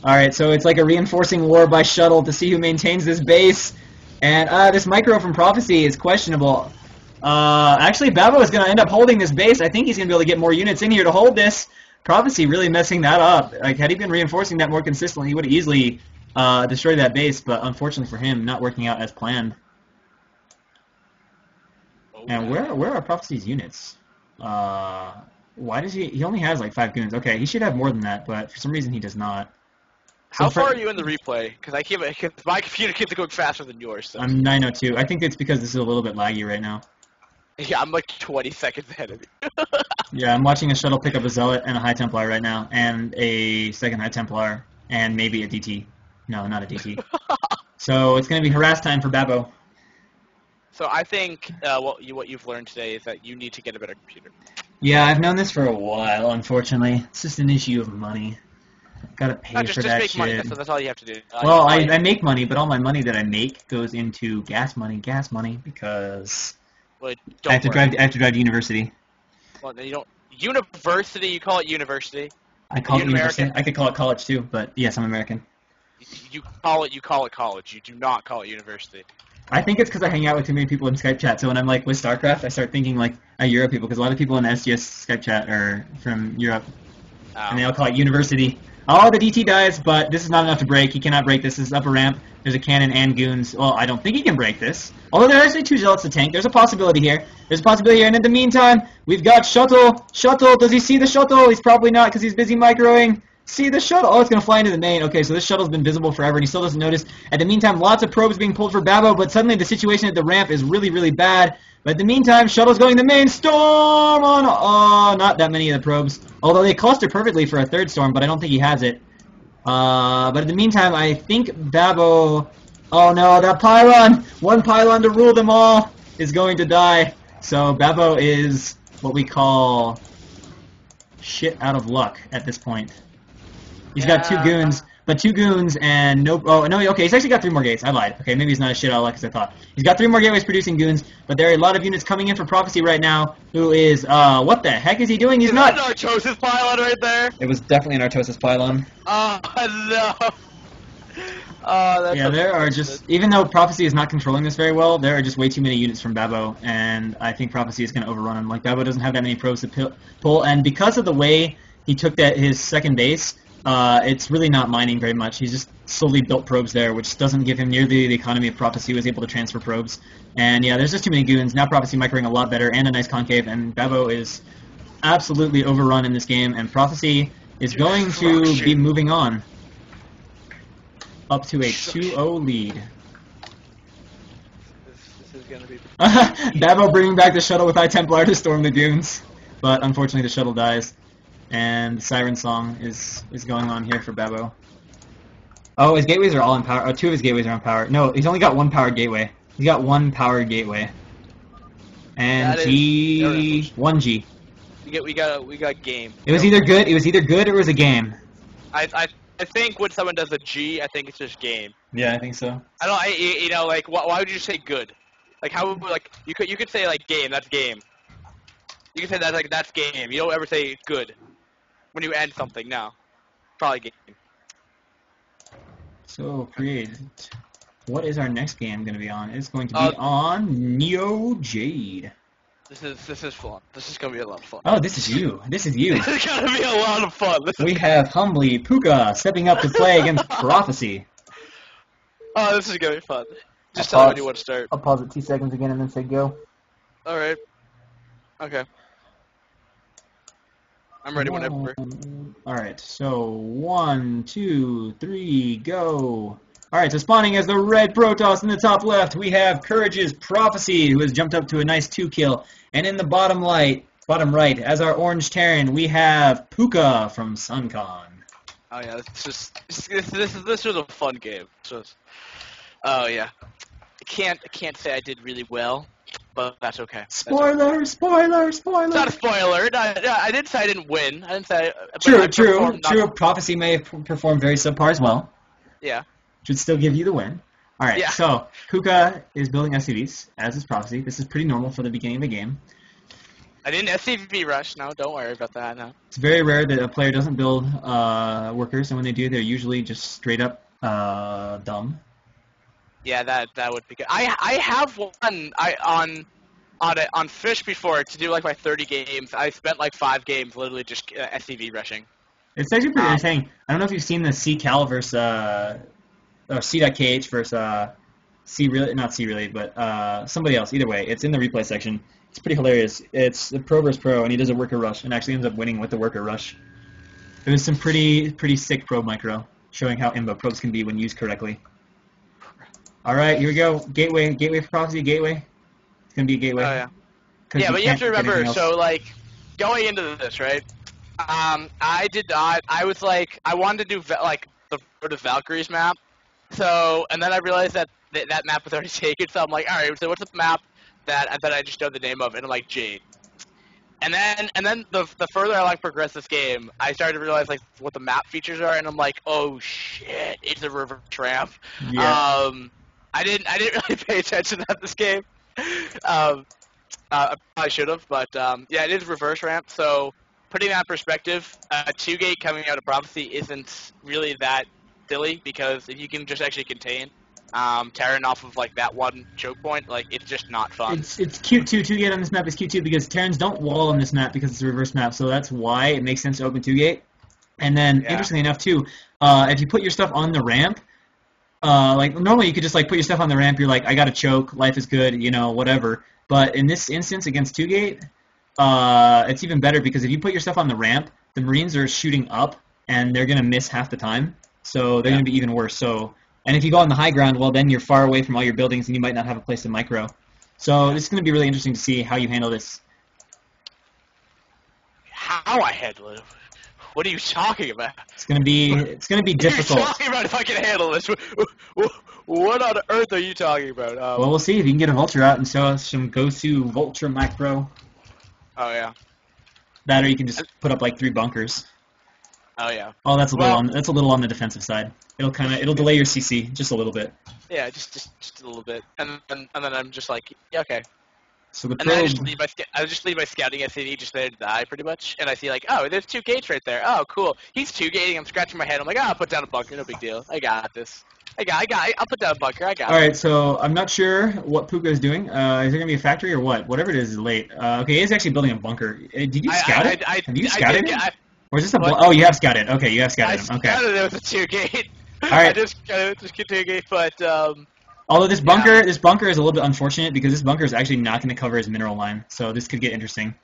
Alright, so it's like a reinforcing war by shuttle to see who maintains this base. And this Micro from Prophecy is questionable. Actually, Babo is going to end up holding this base. I think he's going to be able to get more units in here to hold this. Prophecy really messing that up. Like, had he been reinforcing that more consistently, he would have easily destroyed that base, but unfortunately for him, not working out as planned. And where are Prophecy's units? Why does he only has like 5 goons. Okay, he should have more than that, but for some reason he does not. How far are you in the replay? Because my computer keeps going faster than yours. So. I'm 902. I think it's because this is a little bit laggy right now. Yeah, I'm like 20 seconds ahead of you. Yeah, I'm watching a shuttle pick up a Zealot and a High Templar right now, and a second High Templar, and maybe a DT. No, not a DT. So it's going to be harass time for Babo. So I think what you've learned today is that you need to get a better computer. Yeah, I've known this for a while, unfortunately. It's just an issue of money. Gotta pay for just that make shit. money. That's all you have to do. Well, I make money, but all my money that I make goes into gas money, because well, I have to drive to university. Well, then you don't. University? You call it university? I call it university. American? I could call it college too, but yes, I'm American. You call it college. You do not call it university. I think it's because I hang out with too many people in Skype chat. So when I'm like with StarCraft, I start thinking like Euro people, because a lot of people in SGS Skype chat are from Europe, and they all call it university. Oh, the DT dies, but this is not enough to break. He cannot break this. This is upper ramp. There's a cannon and goons. Well, I don't think he can break this. Although there are actually 2 Zealots to tank. There's a possibility here. There's a possibility here. And in the meantime, we've got Shuttle. Shuttle. Does he see the Shuttle? He's probably not because he's busy microing. See the Shuttle. Oh, it's going to fly into the main. Okay, so this Shuttle's been visible forever, and he still doesn't notice. At the meantime, lots of probes being pulled for Babo, but suddenly the situation at the ramp is really, really bad. But in the meantime, Shuttle's going the main. Storm on... Oh, not that many of the probes. Although they cluster perfectly for a 3rd Storm, but I don't think he has it. But in the meantime, I think Babo... Oh no, that pylon! One pylon to rule them all is going to die. So Babo is what we call shit out of luck at this point. He's got 2 goons, but 2 goons and no... Oh, no, okay, he's actually got 3 more gates. I lied. Okay, maybe he's not as shit out of luck as I thought. He's got 3 more gateways producing goons, but there are a lot of units coming in for Prophecy right now, who is... what the heck is he doing? He's not... Is that an Artosis pylon right there? It was definitely an Artosis pylon. Oh, no. Oh, yeah, there are just... Even though Prophecy is not controlling this very well, there are just way too many units from Babo, and I think Prophecy is going to overrun him. Like, Babo doesn't have that many probes to pull, and because of the way he took his second base... it's really not mining very much. He's just slowly built probes there, which doesn't give him nearly the economy of Prophecy. He was able to transfer probes. And yeah, there's just too many goons. Now Prophecy microing a lot better and a nice concave, and Babo is absolutely overrun in this game, and Prophecy is going to be moving on up to a 2-0 lead. This is going to be... Babo bringing back the shuttle with High Templar to storm the goons, but unfortunately the shuttle dies. And the Siren Song is going on here for Babo. Oh, his gateways are all in power. Oh, 2 of his gateways are on power. No, he's only got 1 powered gateway. He's got 1 powered gateway. And G... 1G. We got game. It was either good or it was a game. I think when someone does a G, I think it's just game. Yeah, I think so. You know, like, why would you say good? Like, how, like, you could say, like, game, that's game. You can say that, like, that's game. You don't ever say good. When you end something, no. Probably game. So, create. What is our next game going to be on? It's going to be on Neo Jade. This is fun. This is going to be a lot of fun. Oh, this is you. This is you. This is going to be a lot of fun. We have humbly Puka stepping up to play against Prophecy. Oh, this is going to be fun. Just tell me when you want to start. I'll pause it 2 seconds again and then say go. Alright. Okay. I'm ready whenever. Alright, so 1, 2, 3, go. Alright, so spawning as the red Protoss in the top left, we have Courage's Prophecy, who has jumped up to a nice 2-kill. And in the bottom right, as our orange Terran, we have Puka from SunCon. Oh yeah, this was a fun game. Oh yeah. I can't say I did really well. But that's okay. Spoiler! It's not a spoiler. I didn't say I didn't win. I didn't say. True. Prophecy may have performed very subpar as well. Yeah. Should still give you the win. All right. Yeah. So Puka is building SCVs, as is Prophecy. This is pretty normal for the beginning of the game. I didn't SCV rush. No, don't worry about that. No. It's very rare that a player doesn't build workers, and when they do, they're usually just straight up dumb. Yeah, that would be good. I have one on Fish before to do like my 30 games. I spent like 5 games literally just SCV rushing. It's actually pretty entertaining. I don't know if you've seen the C-Cal versus or C.KH versus not C really, but somebody else. Either way, it's in the replay section. It's pretty hilarious. It's the Pro vs. Pro, and he does a worker rush, and actually ends up winning with the worker rush. It was some pretty sick probe micro, showing how imbo probes can be when used correctly. All right, here we go. Gateway for Prophecy. Gateway. It's gonna be a gateway. Oh yeah. 'Cause Yeah, but you have to can't get remember. anything else. So like going into this, right? I did not. I was like, I wanted to do like the sort of Valkyries map. So, and then I realized that that map was already taken. So I'm like, all right. So what's the map that I just know the name of? And I'm like Jade. And then the further I like progress this game, I started to realize like what the map features are, and I'm like, oh shit, it's a reverse ramp. Yeah. I didn't really pay attention to this game. I probably should have, but yeah, it is reverse ramp. So putting that in perspective, 2-gate coming out of Prophecy isn't really that silly, because if you can just actually contain Terran off of like that one choke point, like it's just not fun. It's cute too. 2-gate on this map is cute too because Terrans don't wall on this map because it's a reverse map, so that's why it makes sense to open 2-gate. And then, Yeah. interestingly enough too, if you put your stuff on the ramp, like normally you could just like put your stuff on the ramp. You're like, I got a choke, life is good, you know, whatever. But in this instance against 2-gate, it's even better because if you put your stuff on the ramp, the Marines are shooting up and they're gonna miss half the time, so they're gonna be even worse. So, and if you go on the high ground, well then you're far away from all your buildings and you might not have a place to micro. So this is gonna be really interesting to see how you handle this. How I handle it? What are you talking about? It's gonna be What are you difficult. talking about if I can handle this? What on earth are you talking about? Well, we'll see if you can get a Vulture out and show us some Gosu Vulture Macro. Oh yeah. That, or you can just put up like 3 bunkers. Oh yeah. Oh, that's a little Well- that's a little on the defensive side. It'll delay your CC just a little bit. Yeah, just a little bit, and then I'm just like, yeah, okay. So the And then I probe. just leave my scouting SCV just there to die, pretty much. And I see like, oh, there's 2 gates right there. Oh, cool. He's 2-gating. I'm scratching my head. I'm like, oh, I'll put down a bunker. No big deal. I got this. I'll put down a bunker. I got it. All right, so I'm not sure what Puka is doing. Is there gonna be a factory or what? Whatever it is late. Okay, he is actually building a bunker. Did you scout it? Have you scouted it? Or is this a? What? Oh, you have scouted. Okay, you have I scouted him. Okay. scouted it with a 2-gate. All right. I just scouted it with a 2-gate, but Although this bunker is a little bit unfortunate because this bunker is actually not going to cover his mineral line, so this could get interesting.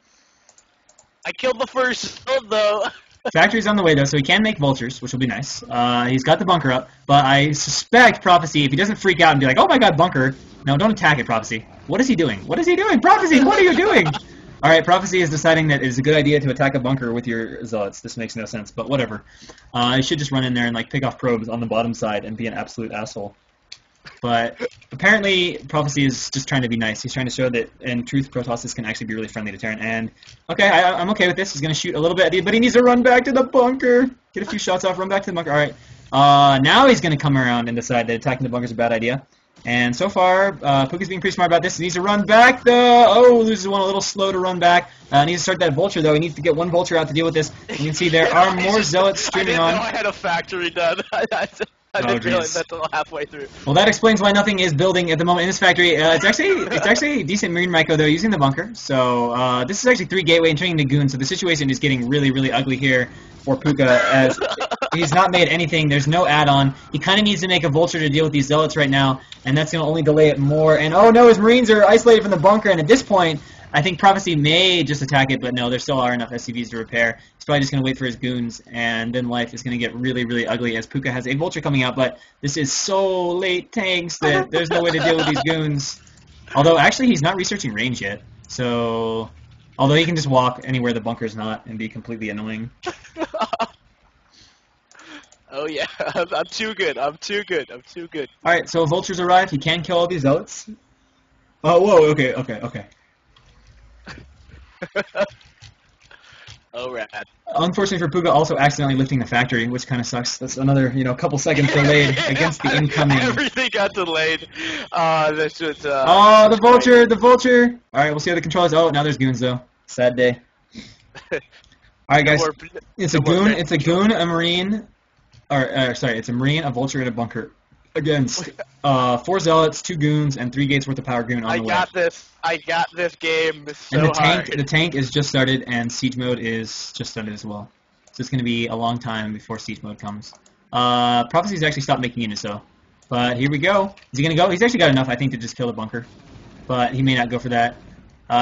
I killed the first build though. Factory's on the way though, so he can make vultures, which will be nice. He's got the bunker up, but I suspect Prophecy, if he doesn't freak out and be like, "Oh my God, bunker!" No, don't attack it, Prophecy. What is he doing? What is he doing, Prophecy? What are you doing? All right, Prophecy is deciding that it's a good idea to attack a bunker with your zealots. This makes no sense, but whatever. I should just run in there and like pick off probes on the bottom side and be an absolute asshole. But apparently, Prophecy is just trying to be nice. He's trying to show that, in truth, Protoss can actually be really friendly to Terran. And, okay, I'm okay with this. He's going to shoot a little bit at you, but he needs to run back to the bunker. Get a few shots off, run back to the bunker. All right. Now he's going to come around and decide that attacking the bunker is a bad idea. And so far, Puka's being pretty smart about this. He needs to run back, though. Oh, loses one, a little slow to run back. Needs to start that Vulture, though. He needs to get one Vulture out to deal with this. You can see there are more Zealots streaming on. I didn't know I had a factory done. I didn't realize that until halfway through. Well, that explains why nothing is building at the moment in this factory. It's actually a decent Marine Micro, though, using the bunker. So this is actually 3 gateway and turning into goon. So the situation is getting really, really ugly here for Puka, as he's not made anything. There's no add-on. He kind of needs to make a Vulture to deal with these Zealots right now, and that's going to only delay it more. And oh no, his Marines are isolated from the bunker, and at this point, I think Prophecy may just attack it, but no, there still are enough SCVs to repair. He's probably just going to wait for his goons, and then life is going to get really, really ugly as Puka has a Vulture coming out, but this is so late tanks that there's no way to deal with these goons. Although, actually, he's not researching range yet, so... Although he can just walk anywhere the bunker's not and be completely annoying. Oh yeah, I'm too good. I'm too good. Alright, so Vultures arrive. He can kill all these Zealots. Oh, whoa, okay. Oh, rad. Unfortunately for Puka, also accidentally lifting the factory, which kind of sucks. That's another, couple seconds delayed against the incoming. Everything got delayed. That's just. Oh, the Vulture! Alright, we'll see how the controllers. Oh, now there's goons, though. Sad day. Alright, guys. It's a goon, a Marine. It's a Marine, a Vulture, and a bunker. Against 4 Zealots, 2 goons, and 3 gates worth of power goon on the way. I got this game so and hard. The tank is just started, and siege mode is just started as well. So it's going to be a long time before siege mode comes. Prophecy's actually stopped making units, though. But here we go. Is he going to go? He's actually got enough, I think, to just kill the bunker. But he may not go for that.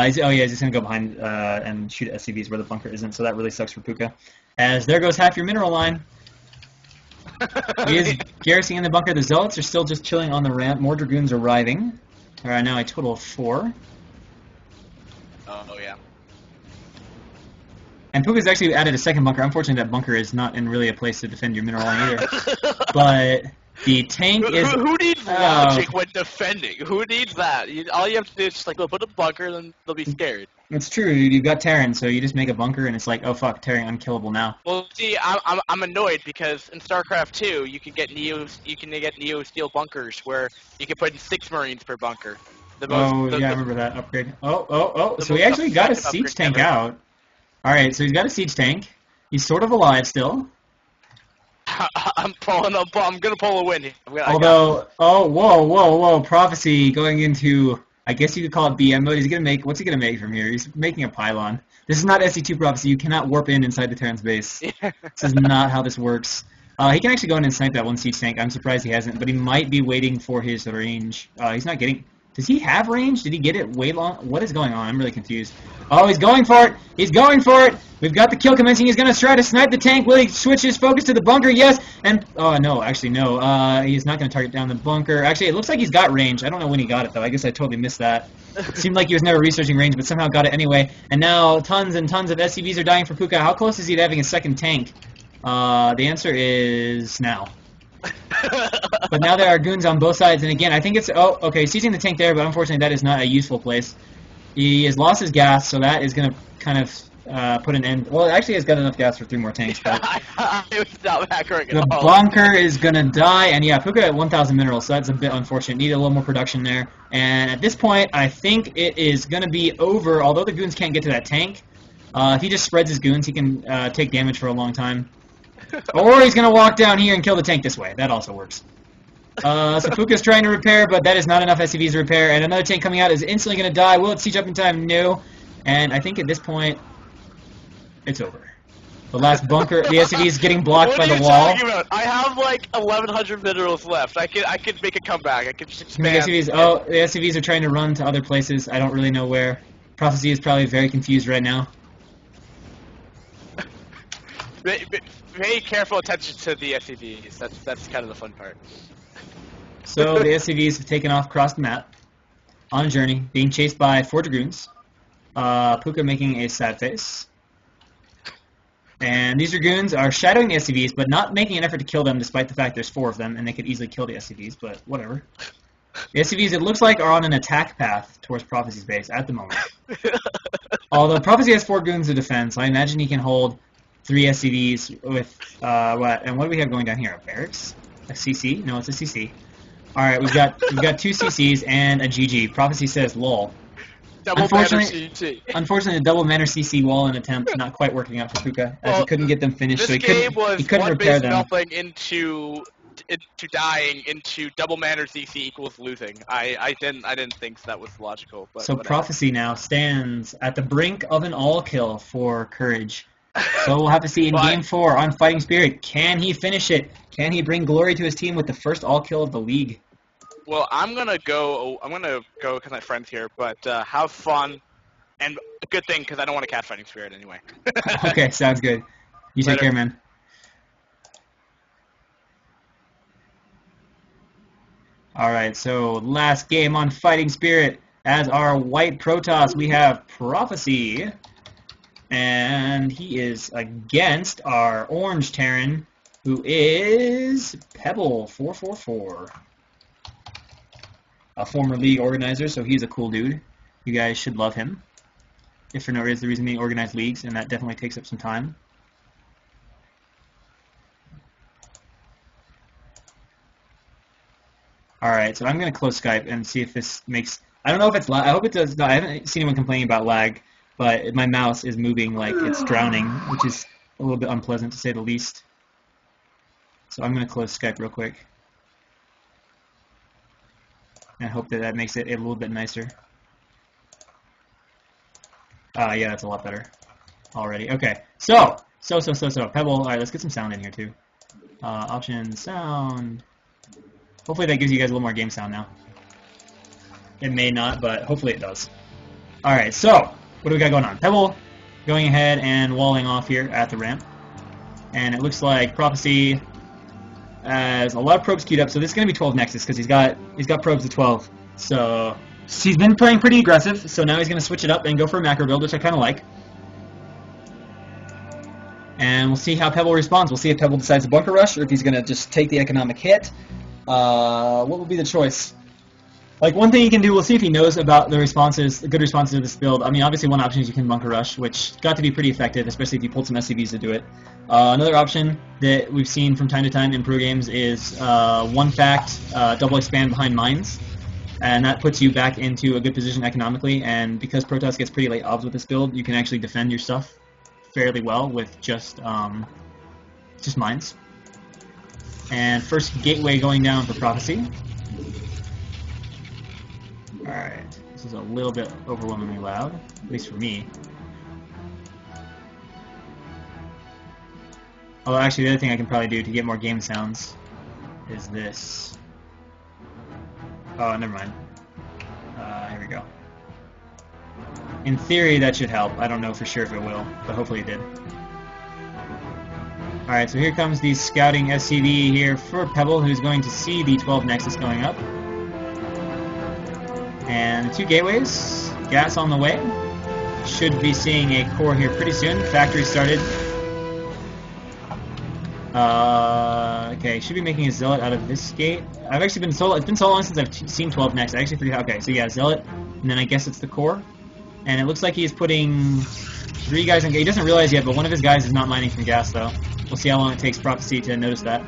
He's just going to go behind and shoot at SCVs where the bunker isn't, so that really sucks for Puka. As there goes half your mineral line. He is garrisoning in the bunker. The Zealots are still just chilling on the ramp. More Dragoons arriving. There are now a total of 4. Oh, yeah. And Puka's actually added a second bunker. Unfortunately, that bunker is not in really a place to defend your mineral line either. But the tank is... Who needs logic when defending? Who needs that? All you have to do is just like, put a bunker, then they'll be scared. It's true. You've got Terran, so you just make a bunker, and it's like, oh fuck, Terran unkillable now. Well, see, I'm annoyed because in StarCraft 2, you can get Neo steel bunkers where you can put in 6 Marines per bunker. I remember that upgrade. So he actually got a siege tank out. Alright, so he's got a siege tank. He's sort of alive still. I'm gonna pull a win here. Whoa, Prophecy going into, I guess you could call it BM mode. What's he gonna make from here? He's making a pylon. This is not SC2 Prophecy. You cannot warp inside the Terran's base. This is not how this works. He can actually go in and snipe that one siege tank. I'm surprised he hasn't, but he might be waiting for his range. He's not getting... Does he have range? Did he get it way long? What is going on? I'm really confused. Oh, he's going for it! He's going for it! We've got the kill commencing. He's going to try to snipe the tank. Will he switch his focus to the bunker? Yes! And... Oh, no. Actually, no. He's not going to target down the bunker. Actually, it looks like he's got range. I don't know when he got it, though. I guess I totally missed that. It seemed like he was never researching range, but somehow got it anyway. And now tons and tons of SCVs are dying for Puka. How close is he to having a second tank? The answer is now. But now there are goons on both sides, and again, I think it's... Oh, okay, he's seizing the tank there, but unfortunately that is not a useful place. He has lost his gas, so that is going to kind of put an end... Well, actually he has got enough gas for 3 more tanks, but... It was not accurate the bunker is going to die, and yeah, Puka at 1,000 minerals, so that's a bit unfortunate. Need a little more production there. And at this point, I think it is going to be over, although the goons can't get to that tank. If he just spreads his goons, he can take damage for a long time. Or he's going to walk down here and kill the tank this way. That also works. So Puka's trying to repair, but that is not enough SCVs to repair. And another tank coming out is instantly going to die. Will it siege up in time? No. And I think at this point, it's over. The last bunker, the SCV is getting blocked by the wall. What are you talking about? I have like 1,100 minerals left. I could make a comeback. I could just expand. The SCVs are trying to run to other places. I don't really know where. Prophecy is probably very confused right now. Pay careful attention to the SCVs. That's kind of the fun part. So the SCVs have taken off across the map on a journey, being chased by 4 Dragoons. Puka making a sad face. And these Dragoons are shadowing the SCVs, but not making an effort to kill them, despite the fact there's 4 of them, and they could easily kill the SCVs, but whatever. The SCVs, it looks like, are on an attack path towards Prophecy's base at the moment. Although Prophecy has 4 goons to defend, so I imagine he can hold 3 SCVs with, what? And what do we have going down here? A barracks? A CC? No, it's a CC. Alright, we've got 2 CCs and a GG. Prophecy says lol. Unfortunately, the double manner CC wall and attempt not quite working out for Puka, as he couldn't get them finished, so he couldn't repair them. Melting into dying into double manner CC equals losing. I didn't think that was logical. But so whatever. Prophecy now stands at the brink of an all kill for Courage. So we'll have to see in Game 4 on Fighting Spirit. Can he finish it? Can he bring glory to his team with the first all kill of the league? Well, I'm gonna go because my friend's here. But have fun, and a good thing because I don't want to cast Fighting Spirit anyway. Okay, sounds good. You take care, man. All right, so last game on Fighting Spirit. As our white Protoss, we have Prophecy. And he is against our orange Terran, who is Pebble444. A former league organizer, so he's a cool dude. You guys should love him. If for no reason, the reason they organize leagues, and that definitely takes up some time. Alright, so I'm going to close Skype and see if this makes... I don't know if it's lag. I hope it does. I haven't seen anyone complaining about lag. But my mouse is moving like it's drowning, which is a little bit unpleasant to say the least. So I'm going to close Skype real quick. And hope that makes it a little bit nicer. Yeah, that's a lot better already. Okay, so Pebble, alright, let's get some sound in here too. Options, sound. Hopefully that gives you guys a little more game sound now. It may not, but hopefully it does. Alright, so, what do we got going on? Pebble going ahead and walling off here at the ramp. And it looks like Prophecy has a lot of probes queued up, so this is going to be 12 Nexus, because he's got probes at 12. So, he's been playing pretty aggressive, so now he's going to switch it up and go for a macro build, which I kind of like. And we'll see how Pebble responds. We'll see if Pebble decides to bunker rush, or if he's going to just take the economic hit. What will be the choice? Like, one thing he can do, we'll see if he knows about the responses, the good responses to this build. I mean, obviously one option is you can bunker rush, which got to be pretty effective, especially if you pulled some SCVs to do it. Another option that we've seen from time to time in pro games is one fact, double expand behind mines. And that puts you back into a good position economically, and because Protoss gets pretty late obs with this build, you can actually defend your stuff fairly well with just mines. And first gateway going down for Prophecy. Alright, this is a little bit overwhelmingly loud, at least for me. Although actually the other thing I can probably do to get more game sounds is this. Oh, never mind. Here we go. In theory that should help. I don't know for sure if it will, but hopefully it did. Alright, so here comes the scouting SCV here for Pebble, who's going to see the 12 Nexus going up. And 2 gateways, gas on the way. Should be seeing a core here pretty soon. Factory started. Okay, should be making a Zealot out of this gate. I've actually been so, it's been so long since I've seen 12 next. I actually forget. Okay, so yeah, Zealot, and then I guess it's the core. And it looks like he's putting 3 guys in. He doesn't realize yet, but one of his guys is not mining from gas though. We'll see how long it takes Prophecy to notice that.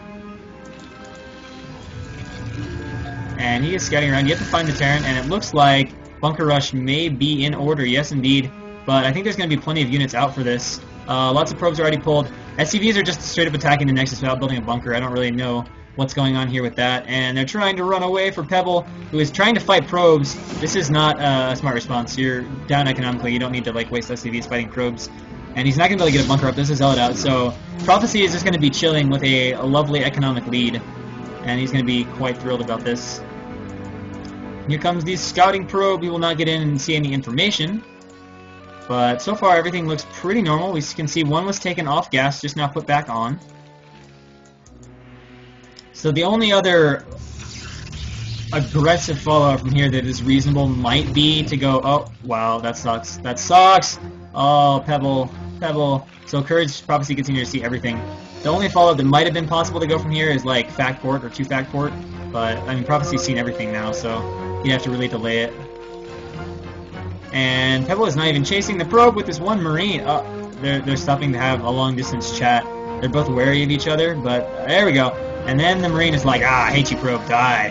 And he is scouting around. You have to find the Terran, and it looks like Bunker Rush may be in order. Yes, indeed. But I think there's going to be plenty of units out for this. Lots of probes are already pulled. SCVs are just straight up attacking the Nexus without building a bunker. I don't really know what's going on here with that. And they're trying to run away for Pebble, who is trying to fight probes. This is not a smart response. You're down economically. You don't need to like waste SCVs fighting probes. And he's not going to be able to get a bunker up. This is Zealot out. So Prophecy is just going to be chilling with a lovely economic lead. And he's going to be quite thrilled about this. Here comes the scouting probe. We will not get in and see any information. But so far everything looks pretty normal. We can see one was taken off gas, just now put back on. So the only other aggressive follow-up from here that is reasonable might be to go, oh, wow, that sucks. That sucks! Oh, Pebble. So Courage Prophecy continue to see everything. The only follow-up that might have been possible to go from here is like fact port or 2 fact port. But, I mean, Prophecy's seen everything now, so you have to really delay it. And Pebble is not even chasing the probe with this one Marine. Oh, they're stopping to have a long-distance chat. They're both wary of each other, but there we go. And then the Marine is like, ah, I hate you, probe, die.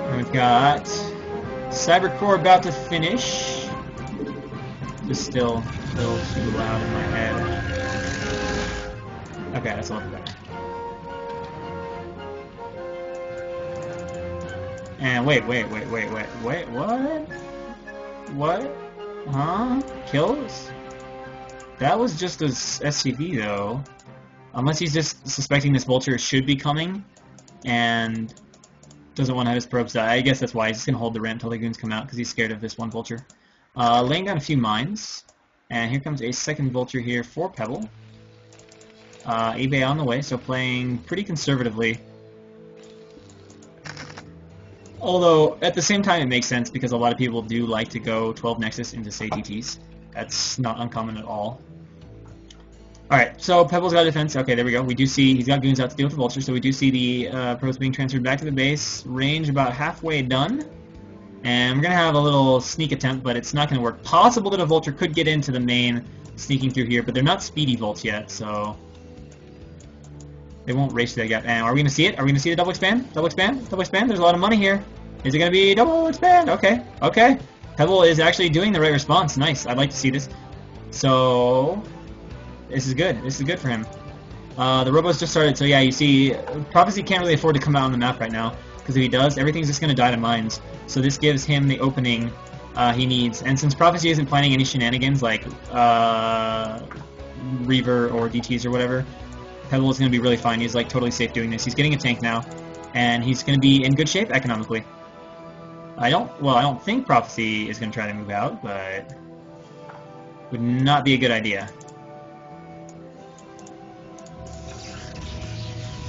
And we've got Cybercore about to finish. Just still too loud in my head. Okay, that's a little better. And wait, what? What? Huh? Kills? That was just a SCV though. Unless he's just suspecting this vulture should be coming and doesn't want to have his probes die. I guess that's why he's just going to hold the ramp until the goons come out because he's scared of this one vulture. Laying down a few mines. And here comes a second vulture here for Pebble. eBay on the way, so playing pretty conservatively. Although, at the same time, it makes sense because a lot of people do like to go 12 Nexus into, say, DTs. That's not uncommon at all. Alright, so Pebble's got defense. Okay, there we go. We do see he's got goons out to deal with the Vulture, so we do see the probes being transferred back to the base. Range about halfway done. And we're going to have a little sneak attempt, but it's not going to work. Possible that a Vulture could get into the main, sneaking through here, but they're not speedy Volts yet, so they won't race that gap. And are we going to see it? Are we going to see the double expand? Double expand? Double expand? There's a lot of money here. Is it going to be double expand? Okay. Okay. Pebble is actually doing the right response. Nice. I'd like to see this. So, this is good. This is good for him. The robos just started, so yeah, you see, Prophecy can't really afford to come out on the map right now, because if he does, everything's just going to die to mines. So this gives him the opening he needs. And since Prophecy isn't planning any shenanigans like Reaver or DTs or whatever, Pebble is going to be really fine. He's like totally safe doing this. He's getting a tank now. and he's going to be in good shape economically. I don't think Prophecy is going to try to move out, but would not be a good idea.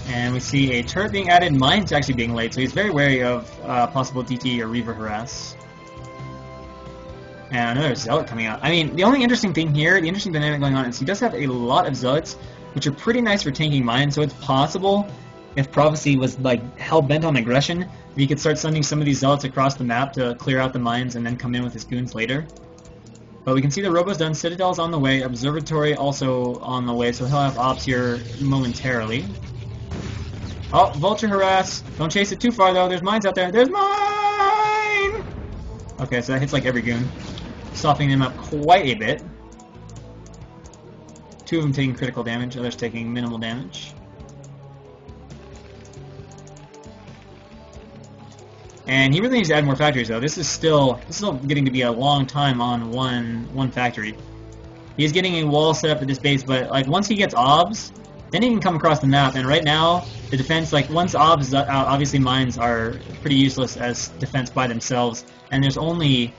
And we see a turret being added, Mine's actually being laid, so he's very wary of possible DT or Reaver harass. And another Zealot coming out. I mean, the only interesting thing here, the interesting dynamic going on is he does have a lot of Zealots, which are pretty nice for tanking mines, so it's possible if Prophecy was like hell-bent on aggression, he could start sending some of these Zealots across the map to clear out the mines and then come in with his goons later. But we can see the Robo's done, Citadel's on the way, Observatory also on the way, so he'll have ops here momentarily. Oh, Vulture harass. Don't chase it too far though, there's mines out there. There's mine! Okay, so that hits like every goon, softening them up quite a bit. Two of them taking critical damage, others taking minimal damage. And he really needs to add more factories though. This is still getting to be a long time on one factory. He's getting a wall set up at this base, but like once he gets obs, then he can come across the map. And right now, the defense, like once obs is out, obviously mines are pretty useless as defense by themselves. And there's only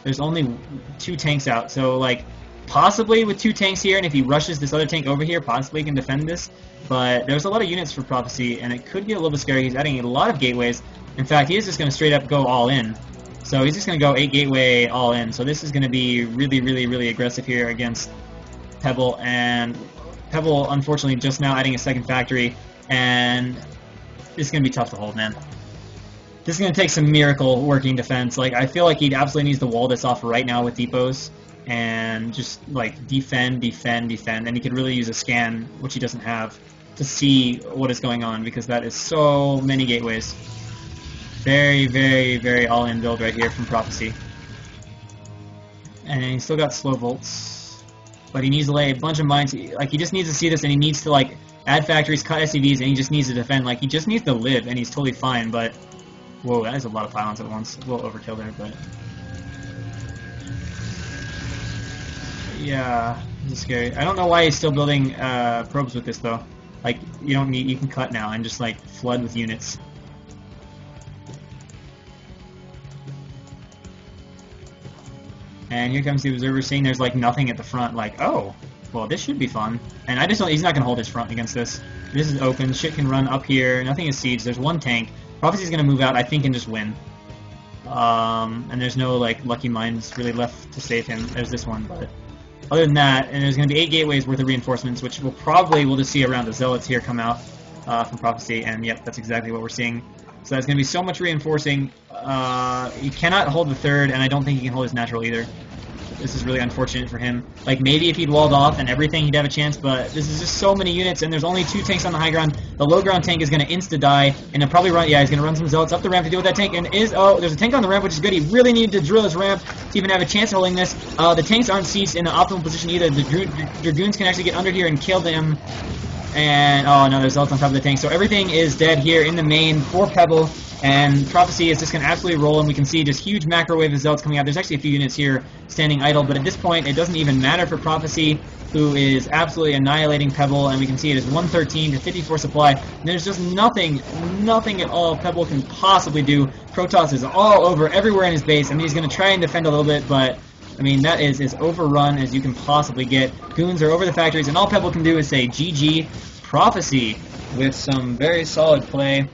2 tanks out, so like possibly with 2 tanks here, and if he rushes this other tank over here, possibly he can defend this. But there's a lot of units for Prophecy, and it could get a little bit scary. He's adding a lot of gateways. In fact, he is just going to straight up go all in. So he's just going to go 8 gateway all in. So this is going to be really, really, really aggressive here against Pebble. And Pebble, unfortunately, just now adding a second factory. And this is going to be tough to hold, man. This is going to take some miracle working defense. Like, I feel like he absolutely needs to wall this off right now with depots. And just, like, defend, defend, defend. And he could really use a scan, which he doesn't have, to see what is going on. Because that is so many gateways. Very, very, very all-in build right here from Prophecy. And he's still got slow bolts. But he needs to lay a bunch of mines. Like, he just needs to see this, and he needs to, like, add factories, cut SCVs, and he just needs to defend. Like, he just needs to live, and he's totally fine, but... Whoa, that is a lot of pylons at once. A little overkill there, but... Yeah, this is scary. I don't know why he's still building probes with this, though. Like, you don't need... You can cut now and just, like, flood with units. And here comes the observer, seeing there's like nothing at the front, like, oh, well, this should be fun. And I just don't, he's not going to hold his front against this. This is open, shit can run up here, nothing is siege, there's 1 tank. Prophecy's going to move out, I think, and just win. And there's no, like, lucky mines really left to save him. There's this one, but other than that, and there's going to be 8 gateways worth of reinforcements, which we'll just see around the Zealots here come out from Prophecy, and yep, that's exactly what we're seeing. So that's going to be so much reinforcing. He cannot hold the 3rd, and I don't think he can hold his natural either. This is really unfortunate for him. Like, maybe if he'd walled off and everything, he'd have a chance, but this is just so many units, and there's only 2 tanks on the high ground. The low ground tank is going to insta-die, and he'll probably run, yeah, he's going to run some Zealots up the ramp to deal with that tank, and oh, there's a tank on the ramp, which is good. He really needed to drill his ramp to even have a chance of holding this. The tanks aren't sieged in an optimal position either. The Dragoons can actually get under here and kill them. And, oh no, there's Zealots on top of the tank. So everything is dead here in the main for Pebble. And Prophecy is just going to absolutely roll, and we can see just huge macro wave of Zealots coming out. There's actually a few units here standing idle, but at this point, it doesn't even matter for Prophecy, who is absolutely annihilating Pebble, and we can see it is 113 to 54 supply. And there's just nothing at all Pebble can possibly do. Protoss is all over everywhere in his base. I mean, he's going to try and defend a little bit, but... I mean, that is as overrun as you can possibly get. Goons are over the factories, and all Pebble can do is say GG. Prophecy, with some very solid play,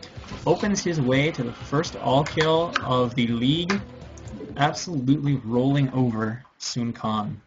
opens his way to the first all-kill of the league, absolutely rolling over Sun Khan.